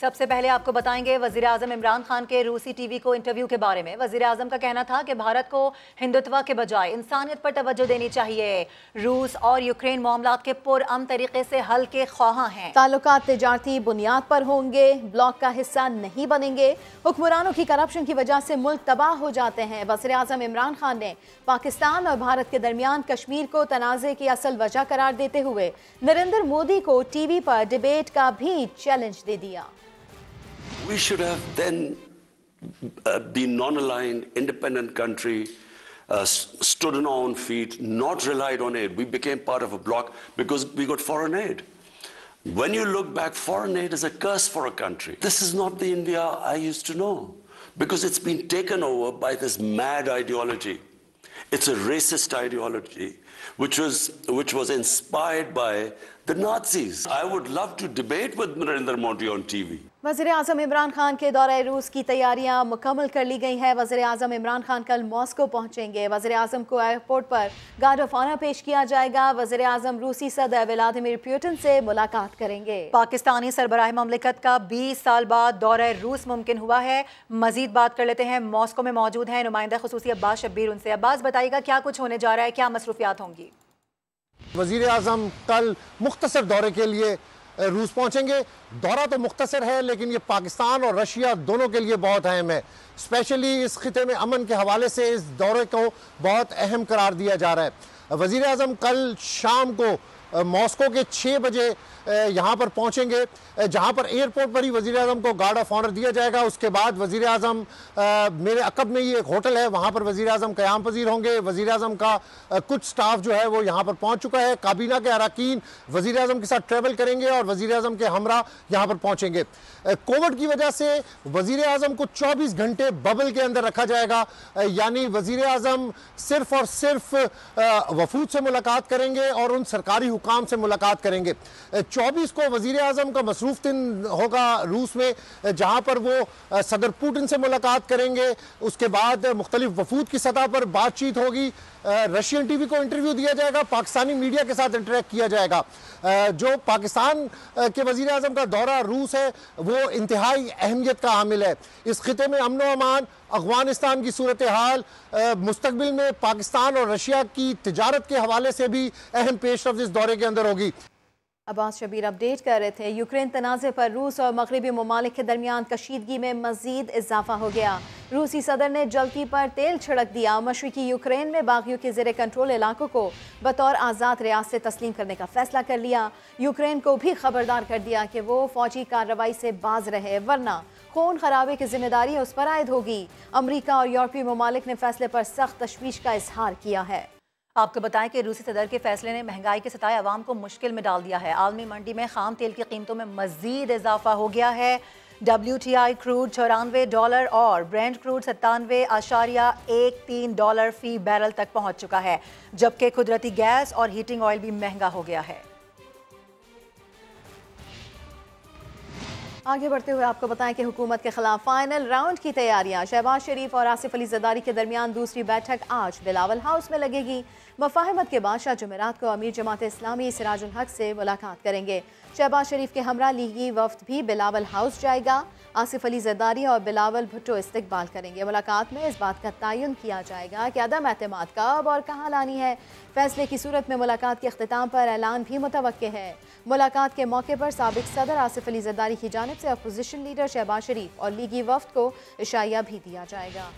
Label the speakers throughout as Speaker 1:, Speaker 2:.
Speaker 1: सबसे पहले आपको बताएंगे वजीर आजम इमरान खान के रूसी टीवी को इंटरव्यू के बारे में। वजीर आजम का कहना था कि भारत को हिंदुत्व के बजाय इंसानियत पर तवज्जो देनी चाहिए। रूस और यूक्रेन मामलात के पुरअमन तरीके से हल के ख्वाहां हैं।
Speaker 2: ताल्लुकात तिजारती बुनियाद पर होंगे, ब्लॉक का हिस्सा नहीं बनेंगे। हुक्मरानों की करप्शन की वजह से मुल्क तबाह हो जाते हैं। वजीर आजम इमरान खान ने पाकिस्तान और भारत के दरमियान कश्मीर को तनाज़े की असल वजह करार देते हुए नरेंद्र मोदी को टीवी पर डिबेट का भी चैलेंज दे दिया।
Speaker 3: We should have then been non-aligned, independent country, stood on our own feet, not relied on aid. We became part of a bloc because we got foreign aid. When you look back, foreign aid is a curse for a country. This is not the India I used to know because it's been taken over by this mad ideology. It's a racist ideology which was inspired by the Nazis. I would love to debate with Narendra Modi on TV.
Speaker 2: वज़ीर आज़म इमरान खान के दौरे रूस की तैयारियां मुकम्मल कर ली गई हैं। वज़ीर आज़म इमरान खान कल मॉस्को पहुंचेंगे। वज़ीर आज़म को एयरपोर्ट पर गार्ड ऑफ ऑनर पेश किया जाएगा। वज़ीर आज़म रूसी सदर व्लादिमीर पुतिन से मुलाकात करेंगे।
Speaker 1: पाकिस्तानी सरबराह ममलिकत का 20 साल बाद दौरा रूस मुमकिन हुआ है। मजीद बात कर लेते हैं, मॉस्को में मौजूद हैं नुमाइंदा खुसूसी अब्बास शब्बीर। उनसे अब्बास बताइएगा क्या कुछ होने जा रहा है, क्या मसरूफियात होंगी?
Speaker 4: वज़ीर आज़म कल मुख्तसर दौरे के लिए रूस पहुंचेंगे। दौरा तो मुख्तसर है लेकिन ये पाकिस्तान और रशिया दोनों के लिए बहुत अहम है। स्पेशली इस खिते में अमन के हवाले से इस दौरे को बहुत अहम करार दिया जा रहा है। वज़ीर आज़म कल शाम को मॉस्को के 6 बजे यहाँ पर पहुँचेंगे, जहाँ पर एयरपोर्ट पर ही वज़ीर आज़म को गार्ड ऑफ ऑनर दिया जाएगा। उसके बाद वज़ीर आज़म मेरे अकब में ही एक होटल है, वहाँ पर वज़ीर आज़म क़याम पज़ीर होंगे। वज़ीर आज़म का कुछ स्टाफ जो है वो यहाँ पर पहुँच चुका है। काबीना के अरकान वज़ीर आज़म के साथ ट्रैवल करेंगे और वज़ीर आज़म के हमरा यहाँ पर पहुँचेंगे। कोविड की वजह से वज़ीर आज़म को 24 घंटे बबल के अंदर रखा जाएगा, यानी वज़ीर आज़म सिर्फ और सिर्फ वफूद से मुलाकात करेंगे और उन सरकारी हुकाम से मुलाकात करेंगे। 24 को वज़ीर आज़म का मसरूफ़ दिन होगा रूस में, जहाँ पर वो सदर पुतिन से मुलाकात करेंगे। उसके बाद मुख्तलिफ वफूद की सतह पर बातचीत होगी। रशियन टीवी को इंटरव्यू दिया जाएगा, पाकिस्तानी मीडिया के साथ इंटरेक्ट किया जाएगा। जो पाकिस्तान के वज़ीर आज़म का दौरा रूस है वो इंतहाई अहमियत का हामिल है। इस खिते में अमन व अमान, अफ़गानिस्तान की सूरत हाल, मुस्तकबिल में पाकिस्तान और रशिया की तिजारत के हवाले से भी अहम पेशरफ्त इस दौरे के अंदर होगी।
Speaker 2: अब्बास शब्बीर अपडेट कर रहे थे। यूक्रेन तनाज़े पर रूस और मगरबी ममालिक के दरमियान कशीदगी में मज़ीद इजाफा हो गया। रूसी सदर ने जलती पर तेल छिड़क दिया। मशरिकी यूक्रेन में बागियों के ज़ेरे कंट्रोल इलाकों को बतौर आज़ाद रियासत तस्लीम करने का फैसला कर लिया। यूक्रेन को भी खबरदार कर दिया कि वो फौजी कार्रवाई से बाज रहे, वरना खून खराबे की जिम्मेदारी उस पर आयद होगी। अमरीका और यूरोपीय ममालिक ने फैसले पर सख्त तशवीश का इजहार किया है।
Speaker 1: आपको बताएं कि रूसी सदर के फैसले ने महंगाई के सताए अवाम को मुश्किल में डाल दिया है। आलमी मंडी में खाम तेल की कीमतों में मजीद इजाफा हो गया है। WTI क्रूड $94 और ब्रेंट क्रूड $97.13 फी बैरल तक पहुंच चुका है, जबकि कुदरती गैस और हीटिंग ऑयल भी महंगा हो गया है।
Speaker 2: आगे बढ़ते हुए आपको बताएं कि हुकूमत के खिलाफ फाइनल राउंड की तैयारियां। शहबाज शरीफ और आसिफ अली जरदारी के दरमियान दूसरी बैठक आज बिलावल हाउस में लगेगी। मफाहमत के बादशाह जुमेरात को अमीर जमात इस्लामी सिराजुल हक से मुलाकात करेंगे। शहबाज शरीफ के हमरा लीगी वफ्द भी बिलावल हाउस जाएगा। आसिफ अली जरदारी और बिलावल भुट्टो इस्तकबाल करेंगे। मुलाकात में इस बात का तयन किया जाएगा कि अदम एतमाद कब और कहाँ लानी है। फैसले की सूरत में मुलाकात के अख्तिताम पर ऐलान भी मुतवक्के है। मुलाकात के मौके पर साबिक सदर आसिफ अली जरदारी की जानिब से अपोजिशन लीडर शहबाज शरीफ और लीगी वफ्द को इशाया भी दिया जाएगा।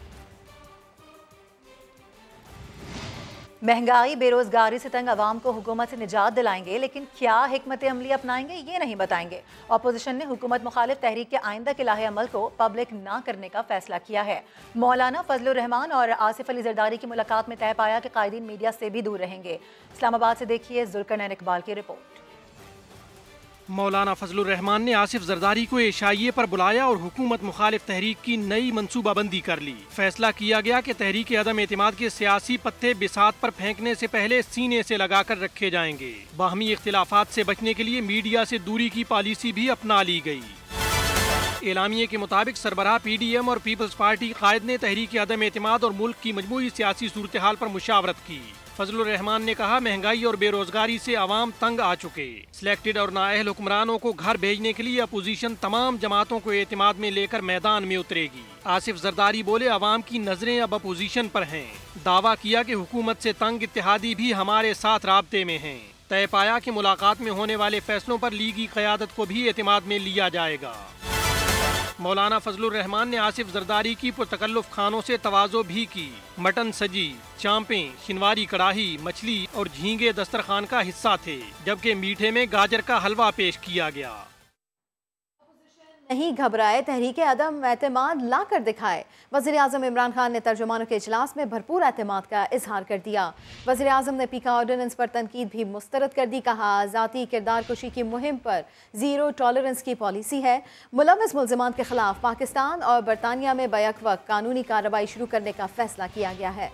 Speaker 1: महंगाई बेरोजगारी से तंग अवाम को हुकूमत से निजात दिलाएंगे, लेकिन क्या हिकमत अमली अपनाएंगे ये नहीं बताएंगे। अपोजिशन ने हुकूमत मुखालिफ तहरीक के आइंदा के लाहे अमल को पब्लिक ना करने का फैसला किया है। मौलाना फजलुर रहमान और आसिफ अली जरदारी की मुलाकात में तय पाया कि कायदीन मीडिया से भी दूर रहेंगे। इस्लामाबाद से देखिए जुल्करनैन इकबाल की रिपोर्ट।
Speaker 5: मौलाना फजलुर रहमान ने आसिफ जरदारी को एशाइये पर बुलाया और हुकूमत मुखालिफ तहरीक की नई मनसूबाबंदी कर ली। फैसला किया गया कि तहरीक अदम एतमाद के सियासी पत्ते बिसात पर फेंकने से पहले सीने से लगाकर रखे जाएंगे। बाहमी इख्तिलाफात से बचने के लिए मीडिया से दूरी की पॉलिसी भी अपना ली गई। एलामिये के मुताबिक सरबराह PDM और पीपल्स पार्टी कायद ने तहरीक अदम एतमाद और मुल्क की मजमूई सियासी सूरत हाल पर मुशावरत की। फजलुर रहमान ने कहा, महंगाई और बेरोजगारी से आवाम तंग आ चुके। सिलेक्टेड और नाअहल हुक्मरानों को घर भेजने के लिए अपोजिशन तमाम जमातों को एतमाद में लेकर मैदान में उतरेगी। आसिफ जरदारी बोले, आवाम की नजरें अब अपोजिशन पर हैं। दावा किया कि हुकूमत से तंग इत्तेहादी भी हमारे साथ राब्ते में हैं। तय पाया कि मुलाकात में होने वाले फैसलों पर लीगी क़यादत को भी एतमाद में लिया जाएगा। मौलाना फजलुर रहमान ने आसिफ जरदारी की पुरतकल्लुफ खानों से तवाज़ो भी की। मटन सजी, चांपें, शिनवारी कड़ाही, मछली और झींगे दस्तरखान का हिस्सा थे, जबकि मीठे में गाजर का हलवा पेश किया गया।
Speaker 2: नहीं घबराए, तहरीक अदम एतमाद ला कर दिखाए। वज़ीर आज़म इमरान खान ने तर्जुमानों के इजलास में भरपूर एतमाद का इजहार कर दिया। वज़ीर आज़म ने पीका ऑर्डिनेंस पर तनकीद भी मुस्तरद कर दी। कहा, ज़ाती किरदार कुशी की मुहिम पर ज़ीरो टॉलरेंस की पॉलिसी है। मुलव्वस मुल्ज़िमान के खिलाफ पाकिस्तान और बरतानिया में बैक वक्त कानूनी कार्रवाई शुरू करने का फैसला किया गया है।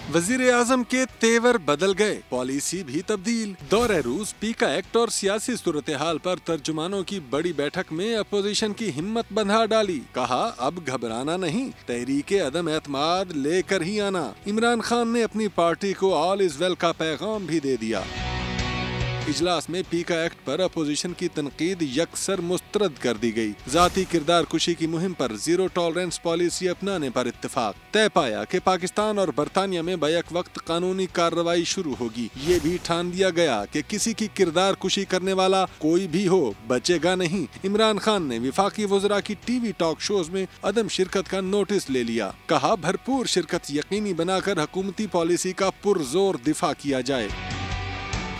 Speaker 6: वजीर आजम के तेवर बदल गए, पॉलिसी भी तब्दील। दौरे रूस, पीका एक्ट और सियासी सूरत हाल पर तर्जुमानों की बड़ी बैठक में अपोजिशन की हिम्मत बंधा डाली। कहा, अब घबराना नहीं, तहरीक अदम एतमाद लेकर ही आना। इमरान खान ने अपनी पार्टी को ऑल इज वेल का पैगाम भी दे दिया। इजलास में पीका एक्ट पर अपोजिशन की तनकीद यकसर मुस्तरद कर दी गई। जाती किरदार कुशी की मुहिम पर जीरो टॉलरेंस पॉलिसी अपनाने पर इत्तेफाक। तय पाया कि पाकिस्तान और बरतानिया में बैक वक्त कानूनी कार्रवाई शुरू होगी। ये भी ठान दिया गया कि किसी की किरदार कुशी करने वाला कोई भी हो, बचेगा नहीं। इमरान खान ने विफाकी वज़रा की टीवी टॉक शोज में अदम शिरकत का नोटिस ले लिया। कहा, भरपूर शिरकत यकीनी बनाकर हुकूमती पॉलिसी का पुरजोर दिफा किया जाए।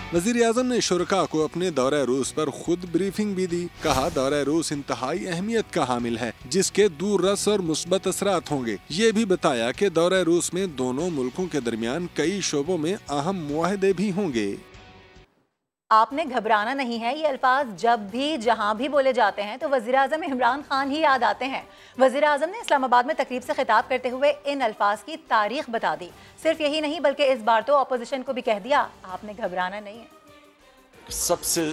Speaker 6: वज़ीर आज़म ने शुरका को अपने दौरे रूस पर खुद ब्रीफिंग भी दी। कहा, दौरे रूस इंतहाई अहमियत का हामिल है, जिसके दूर रस और मुस्बत असरात होंगे। ये भी बताया कि दौरे रूस में दोनों मुल्कों के दरमियान कई शोबों में अहम मुआहदे भी होंगे।
Speaker 1: आपने घबराना नहीं है, ये अल्फाज जब भी जहां भी बोले जाते हैं तो वज़ीर आज़म इमरान खान ही याद आते हैं। वज़ीर आज़म ने इस्लामाबाद में तकरीब से खिताब करते हुए इन अल्फाज की तारीख बता दी। सिर्फ यही नहीं बल्कि इस बार तो अपोजिशन को भी कह दिया, आपने घबराना नहीं है।
Speaker 3: सबसे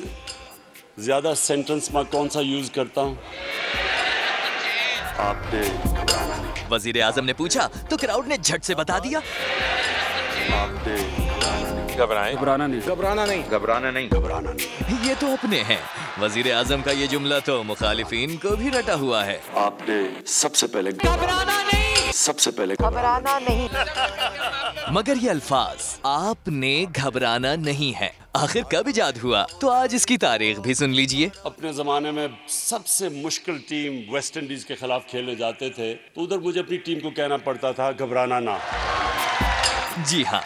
Speaker 3: ज्यादा सेंटेंस मैं कौन सा यूज करता हूँ? आपने घबराना नहीं।
Speaker 7: वज़ीर आज़म ने पूछा तो क्राउड ने झट से बता दिया,
Speaker 3: आपने
Speaker 8: घबराना नहीं, घबराना नहीं, घबराना नहीं,
Speaker 3: घबराना नहीं।
Speaker 7: ये तो अपने हैं। वज़ीर आज़म का ये जुमला तो मुखालिफिन को भी रटा हुआ है।
Speaker 3: आपने सबसे पहले
Speaker 7: घबराना नहीं,
Speaker 3: सबसे पहले
Speaker 2: घबराना नहीं।
Speaker 7: मगर ये अल्फाज आपने घबराना नहीं है, आखिर कब इजाद हुआ? तो आज इसकी तारीख भी सुन लीजिए।
Speaker 3: अपने जमाने में सबसे मुश्किल टीम वेस्ट इंडीज के खिलाफ खेले जाते थे, तो उधर मुझे अपनी टीम को कहना पड़ता था, घबराना ना।
Speaker 7: जी हाँ,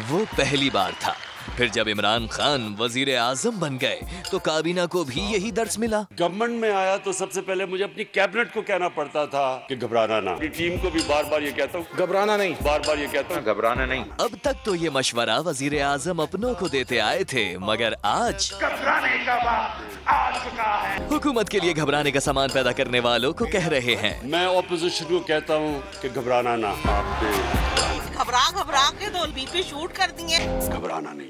Speaker 7: वो पहली बार था। फिर जब इमरान खान वजीर आजम बन गए तो काबीना को भी यही दर्स मिला।
Speaker 3: गवर्नमेंट में आया तो सबसे पहले मुझे अपनी कैबिनेट को कहना पड़ता था कि घबराना ना। अपनी टीम को भी बार बार ये कहता हूँ,
Speaker 8: घबराना नहीं,
Speaker 3: बार बार ये कहता हूँ,
Speaker 8: घबराना नहीं।
Speaker 7: अब तक तो ये मशवरा वजीर आजम अपनों को देते आए थे, मगर आज
Speaker 9: घबराने का वक्त आ चुका है।
Speaker 7: हुकूमत के लिए घबराने का सामान पैदा करने वालों को कह रहे हैं।
Speaker 3: मैं ऑपोजिशन को कहता हूँ कि घबराना ना।
Speaker 10: घबरा के तो बीपी शूट कर दिए।
Speaker 3: घबराना नहीं।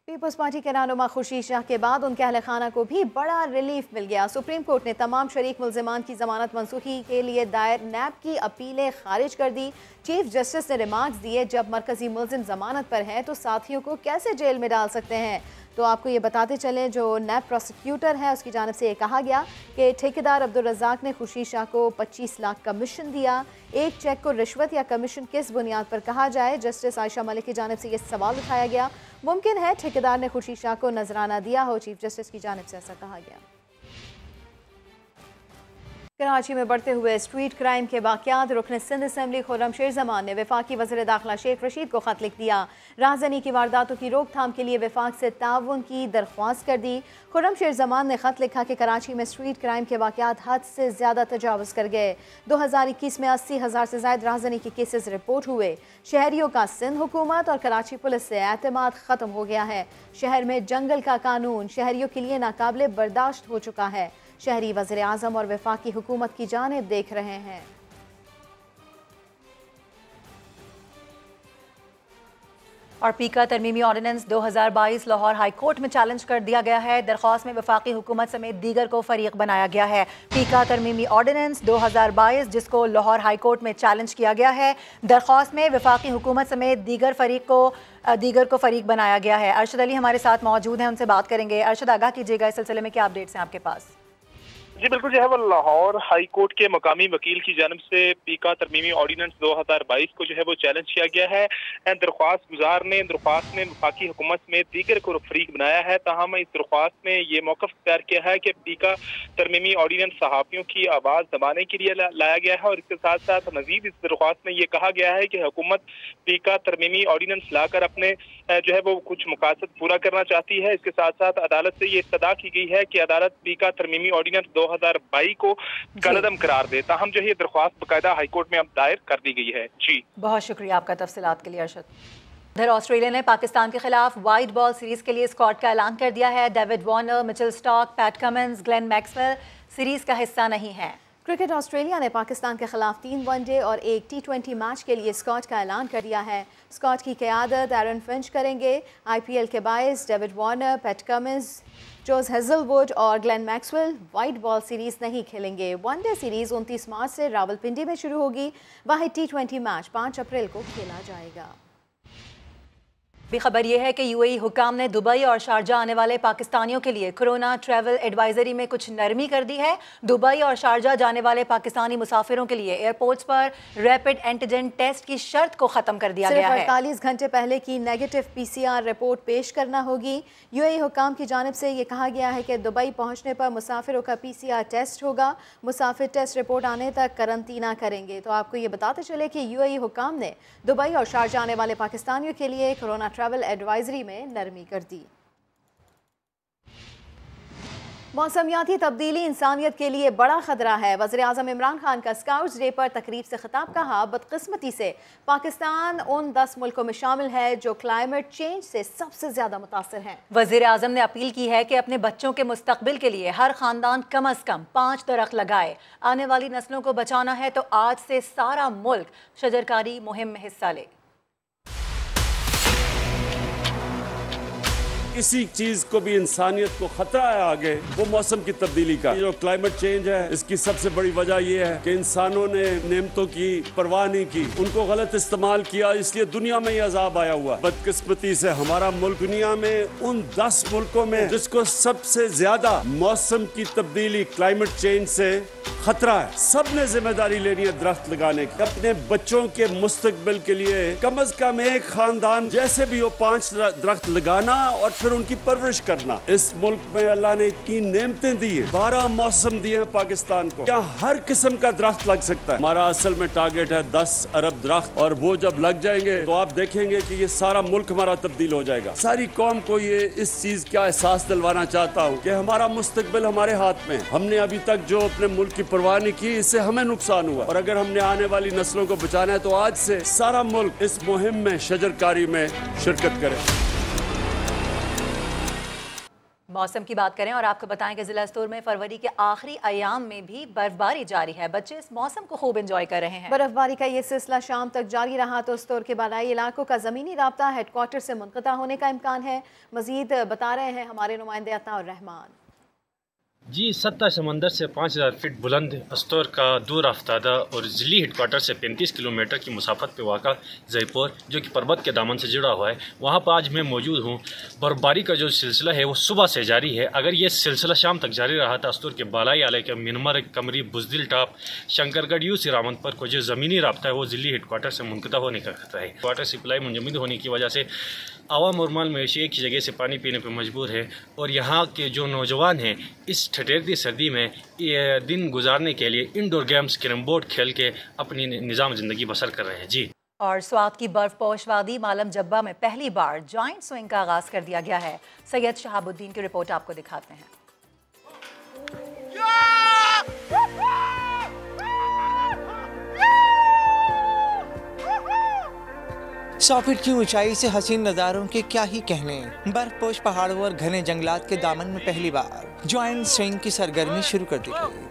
Speaker 2: पीपल्स पार्टी के रहनुमा खुर्शीद शाह के बाद उनके अहले खाना को भी बड़ा रिलीफ मिल गया। सुप्रीम कोर्ट ने तमाम शरीक मुल्जिमान की जमानत मनसूखी के लिए दायर नैब की अपीलें खारिज कर दी। चीफ जस्टिस ने रिमार्क्स दिए, जब मरकजी मुल्जिम जमानत पर है तो साथियों को कैसे जेल में डाल सकते हैं। तो आपको ये बताते चलें, जो नैब प्रोसिक्यूटर है उसकी जानिब से ये कहा गया कि ठेकेदार अब्दुल रज़ाक ने खुर्शीद शाह को 25 लाख कमीशन दिया। एक चेक को रिश्वत या कमीशन किस बुनियाद पर कहा जाए, जस्टिस आयशा मलिक की जानिब से ये सवाल उठाया गया। मुमकिन है ठेकेदार ने खुर्शीद शाह को नजराना दिया हो, चीफ जस्टिस की जानिब से ऐसा कहा गया। कराची में बढ़ते हुए स्ट्रीट क्राइम के वाक़यात, रुकन सिंध असम्बली खुर्रम शेर जमान ने वफाकी वज़ीर दाखिला शेख रशीद को ख़त लिख दिया। राहज़नी की वारदातों की रोकथाम के लिए वफाक से ताउन की दरख्वास्त कर दी। खुर्रम शेर जमान ने ख़त लिखा कि कराची में स्ट्रीट क्राइम के वाक़यात हद से ज़्यादा तजावुज़ कर गए। 2021 में 80,000 से ज़ायद राहज़नी के केसेस रिपोर्ट हुए। शहरियों का सिंध हुकूमत और कराची पुलिस से एतमाद ख़त्म हो गया है। शहर में जंगल का कानून शहरियों के लिए नाकाबिले बर्दाश्त हो चुका है। शहरी वज़ीर आज़म और वफाकी हुकूमत की जानिब देख रहे हैं।
Speaker 1: और पीका तरमीमी ऑर्डिनेंस 2022 लाहौर हाई कोर्ट में चैलेंज कर दिया गया है। दरख्वास्त में वफाकी हुकूमत समेत दीगर को फरीक बनाया गया है। पीका तरमीमी ऑर्डिनेंस 2022 जिसको लाहौर हाई कोर्ट में चैलेंज किया गया है, दरख्वास्त में वफाकी हुकूमत समेत दीगर को फरीक बनाया गया है। अरशद अली हमारे साथ मौजूद हैं, उनसे बात करेंगे। अरशद, आगाह कीजिएगा इस सिलसिले में क्या अपडेट्स हैं आपके पास?
Speaker 11: जी बिल्कुल, जो है वो लाहौर हाई कोर्ट के मकामी वकील की जानिब से पीका तरमीमी ऑर्डिनेंस 2022 को जो है वो चैलेंज किया गया है। दरख्वास्त गुजार ने दरख्वास्त में वफाकी हुकूमत में दीगर को फरीक बनाया है। ताहम इस दरख्वास्त में ये मौक़िफ़ तैयार किया है कि पीका तरमीमी ऑर्डिनेंस सहाफ़ियों की आवाज़ दबाने के लिए लाया गया है और इसके साथ साथ मजीद इस दरख्वास्त में ये कहा गया है कि हुकूमत पीका तरमीमी ऑर्डिनेंस लाकर अपने जो है वो कुछ मकासद पूरा करना चाहती है। इसके साथ साथ अदालत से ये इस्तदा की गई है कि अदालत पीका तरमीमी ऑर्डिनेंस 2022 को कलअदम करार दे। ताहम जो है दरख्वास्त बाकायदा हाईकोर्ट में अब दायर कर दी गई है। जी बहुत
Speaker 1: शुक्रिया आपका तफसीलात के लिए अरशद। उधर ऑस्ट्रेलिया ने पाकिस्तान के खिलाफ वाइट बॉल सीरीज के लिए स्क्वाड का ऐलान कर दिया है। David Warner, Mitchell Starc, PAT Cummins, Glenn Maxwell series का हिस्सा नहीं है।
Speaker 2: क्रिकेट ऑस्ट्रेलिया ने पाकिस्तान के खिलाफ 3 वनडे और 1 T20 मैच के लिए स्क्वाड का ऐलान कर दिया है। स्क्वाड की क़यादत एरन फिंच करेंगे। IPL के बाइस David Warner, Pat Cummins, Josh Hazlewood और Glenn Maxwell white ball series नहीं खेलेंगे। वनडे सीरीज 29 मार्च से रावलपिंडी में शुरू होगी। वहीं T20 मैच 5 अप्रैल को खेला जाएगा।
Speaker 1: भी खबर यह है कि UAE हुकाम ने दुबई और शारजा आने वाले पाकिस्तानियों के लिए कोरोना ट्रैवल एडवाइजरी में कुछ नरमी कर दी है। दुबई और शारजा जाने वाले पाकिस्तानी मुसाफिरों के लिए एयरपोर्ट्स पर रैपिड एंटीजन टेस्ट की शर्त को खत्म कर दिया गया है।
Speaker 2: 48 घंटे पहले की नेगेटिव PCR रिपोर्ट पेश करना होगी। UAE हुकाम की जानिब से ये कहा गया है कि दुबई पहुंचने पर मुसाफिरों का PCR टेस्ट होगा। मुसाफिर टेस्ट रिपोर्ट आने तक करंतना करेंगे। तो आपको ये बताते चले कि UAE हुकाम ने दुबई और शारजा आने वाले पाकिस्तानियों के लिए कोरोना ट्रैवल एडवाइजरी में नरमी कर दी। मौसमियाती तब्दीली इंसानियत के लिए बड़ा खतरा है। वज़ीर-ए-आज़म इमरान खान का स्काउट्स डे पर तकरीब से खिताब कहा, बदकिस्मती से पाकिस्तान उन 10 मुल्कों में शामिल है जो क्लाइमेट चेंज से सबसे ज्यादा मुतासिर हैं।
Speaker 1: वज़ीर-ए-आज़म ने अपील की है कि अपने बच्चों के मुस्तकबिल के लिए हर खानदान कम अज कम 5 दरख्त लगाए। आने वाली नस्लों को बचाना है तो आज से सारा मुल्क शजरकारी मुहिम में हिस्सा ले।
Speaker 3: किसी चीज को भी इंसानियत को खतरा है आगे, वो मौसम की तब्दीली का। जो क्लाइमेट चेंज है, इसकी सबसे बड़ी वजह यह है कि इंसानों ने नेमतों की परवाह नहीं की, उनको गलत इस्तेमाल किया, इसलिए दुनिया में यह अजाब आया हुआ। बदकिस्मती से हमारा मुल्क दुनिया में उन 10 मुल्कों में जिसको सबसे ज्यादा मौसम की तब्दीली क्लाइमेट चेंज से खतरा है। सब ने जिम्मेदारी लेनी है दरख्त लगाने की। अपने बच्चों के मुस्तकबिल के लिए कम अज कम एक खानदान जैसे भी हो 5 दरख्त लगाना और फिर उनकी परवरिश करना। इस मुल्क में अल्लाह ने इतनी नेमतें दी है, 12 मौसम दिए हैं पाकिस्तान को, क्या हर किस्म का दरख्त लग सकता है। हमारा असल में टारगेट है 10 अरब दरख्त, और वो जब लग जाएंगे तो आप देखेंगे कि ये सारा मुल्क हमारा तब्दील हो जाएगा। सारी कौम को ये इस चीज का एहसास दिलवाना चाहता हूँ कि हमारा मुस्तकबिल हमारे हाथ में। हमने अभी तक जो अपने मुल्क की परवाह नहीं की, इससे हमें नुकसान हुआ, और अगर हमने आने वाली नस्लों को बचाना है तो आज से सारा मुल्क इस मुहिम में शजरकारी में शिरकत करे।
Speaker 1: मौसम की बात करें और आपको बताएं कि जिला स्तूर में फरवरी के आखिरी अयाम में भी बर्फबारी जारी है। बच्चे इस मौसम को खूब एंजॉय कर रहे हैं।
Speaker 2: बर्फबारी का ये सिलसिला शाम तक जारी रहा तो स्तूर के बालाई इलाकों का ज़मीनी राब्ता हेडक्वार्टर से मुनक़ता होने का इम्कान है। मजीद बता रहे हैं हमारे नुमाइंदे अताउर रहमान।
Speaker 12: जी, सतह समंदर से 5000 फीट बुलंद अस्तौर का दूर आफ्तादा और ज़िली हेडक्वार्टर से 35 किलोमीटर की मुसाफत पे वाक़ा जयपुर, जो कि पर्वत के दामन से जुड़ा हुआ है, वहाँ पर आज मैं मौजूद हूँ। बर्फबारी का जो सिलसिला है वो सुबह से जारी है। अगर ये सिलसिला शाम तक जारी रहा तो अस्तौर के बालाई आले के मिनमर, कमरी, बुजदिल टॉप, शंकरगढ़ यूसी रामनपुर को जो ज़मीनी राब्ता है वो ज़िली हेडक्वार्टर से मुनक़ता होने का खतरा है। वाटर सप्लाई मुंजमद होने की वजह से आवाम और माल मवेशी एक ही जगह से पानी पीने पर मजबूर है, और यहाँ के जो नौजवान हैं इस ठठेरती सर्दी में दिन गुजारने के लिए इंडोर गेम्स, कैरम बोर्ड खेल के अपनी निज़ाम ज़िंदगी बसर कर रहे हैं। जी,
Speaker 1: और स्वात की बर्फपोश वादी मालम जब्बा में पहली बार जॉइंट स्विंग का आगाज कर दिया गया है। सैयद शहाबुद्दीन की रिपोर्ट आपको दिखाते हैं।
Speaker 13: 100 फीट की ऊंचाई से हसीन नज़ारों के क्या ही कहने। बर्फपोश पहाड़ों और घने जंगलात के दामन में पहली बार जॉइंट स्विंग की सरगर्मी शुरू कर दी गई।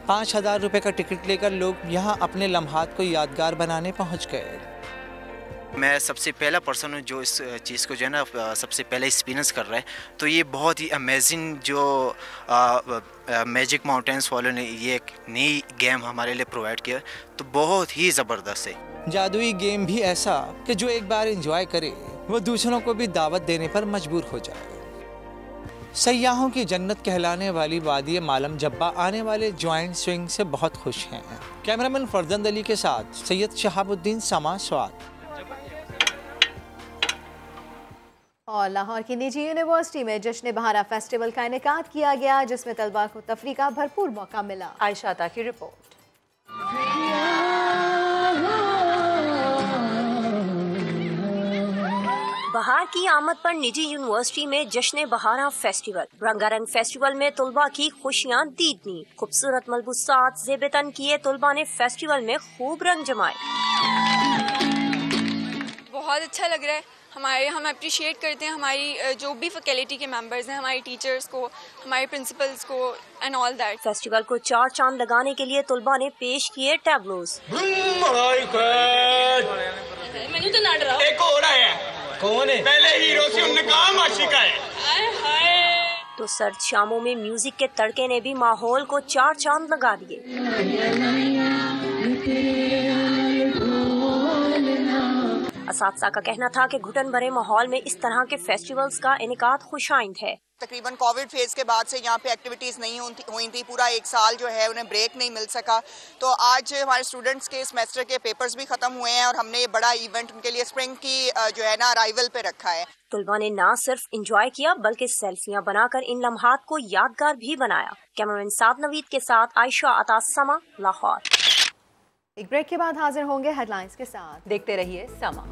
Speaker 13: 5,000 रुपए का टिकट लेकर लोग यहाँ अपने लम्हात को यादगार बनाने पहुँच गए।
Speaker 14: मैं सबसे पहला पर्सन हूँ जो इस चीज़ को जो है ना सबसे पहले एक्सपीरियंस कर रहा है, तो ये बहुत ही अमेजिंग जो मैजिक माउंटेन्स वालों ने ये एक नई गेम हमारे लिए प्रोवाइड किया, तो बहुत ही ज़बरदस्त है।
Speaker 13: जादुई गेम भी ऐसा कि जो एक बार एंजॉय करे वो दूसरों को भी दावत देने पर मजबूर हो जाए। सयाहों की जन्नत कहलाने वाली वादी मालम जब्बा आने वाले जॉइंट स्विंग से बहुत खुश हैं। कैमरामैन फरजंद अली के साथ सैयद शहाबुद्दीन समा स्वाद।
Speaker 2: और लाहौर की निजी यूनिवर्सिटी में जश्न बहारा फेस्टिवल का इनेकाद किया गया, जिसमें तलबा को तफरी का भरपूर मौका मिला।
Speaker 1: आयशा अता की रिपोर्ट।
Speaker 15: बहार की आमद पर निजी यूनिवर्सिटी में जश्न बहारा फेस्टिवल। रंगारंग फेस्टिवल में तुलबा की खुशियाँ दीदनी। खूबसूरत मलबूसात ज़ेबतन किए तुलबा ने फेस्टिवल में खूब रंग जमाए।
Speaker 16: बहुत अच्छा लग रहा है। हम अप्रिशिएट करते हैं हमारी जो भी फैकल्टी के मेंबर्स हैं, हमारे टीचर्स को, हमारे प्रिंसिपल्स को एंड ऑल दैट।
Speaker 15: फेस्टिवल को 4 चांद लगाने के लिए तुलबा ने पेश किए टैबलोज।
Speaker 10: मैंने तो ना डरा।
Speaker 17: एक और आया है। कौन है? पहले हीरो से उनने कहा माशिका है।
Speaker 15: तो सर्द शामों में म्यूजिक के तड़के ने भी माहौल को 4 चांद लगा दिए। असातिज़ा का कहना था कि घुटन भरे माहौल में इस तरह के फेस्टिवल्स का इनेकाद खुशाइंद है।
Speaker 18: तकरीबन कोविड फेज के बाद से यहाँ पे एक्टिविटीज़ नहीं हुई थी, पूरा 1 साल जो है उन्हें ब्रेक नहीं मिल सका। तो आज हमारे स्टूडेंट्स के सेमेस्टर के पेपर्स भी ख़त्म हुए हैं और हमने ये बड़ा इवेंट उनके लिए स्प्रिंग की जो है ना अराइवल पे रखा है।
Speaker 15: तुलबा ने ना सिर्फ इंजॉय किया बल्कि सेल्फियां बनाकर इन लम्हात को यादगार भी बनाया। कैमरामैन साद नवीद के साथ आयशा अता समा, लाहौर।
Speaker 2: एक ब्रेक के बाद हाजिर होंगे हेडलाइंस के साथ।
Speaker 1: देखते रहिए समा।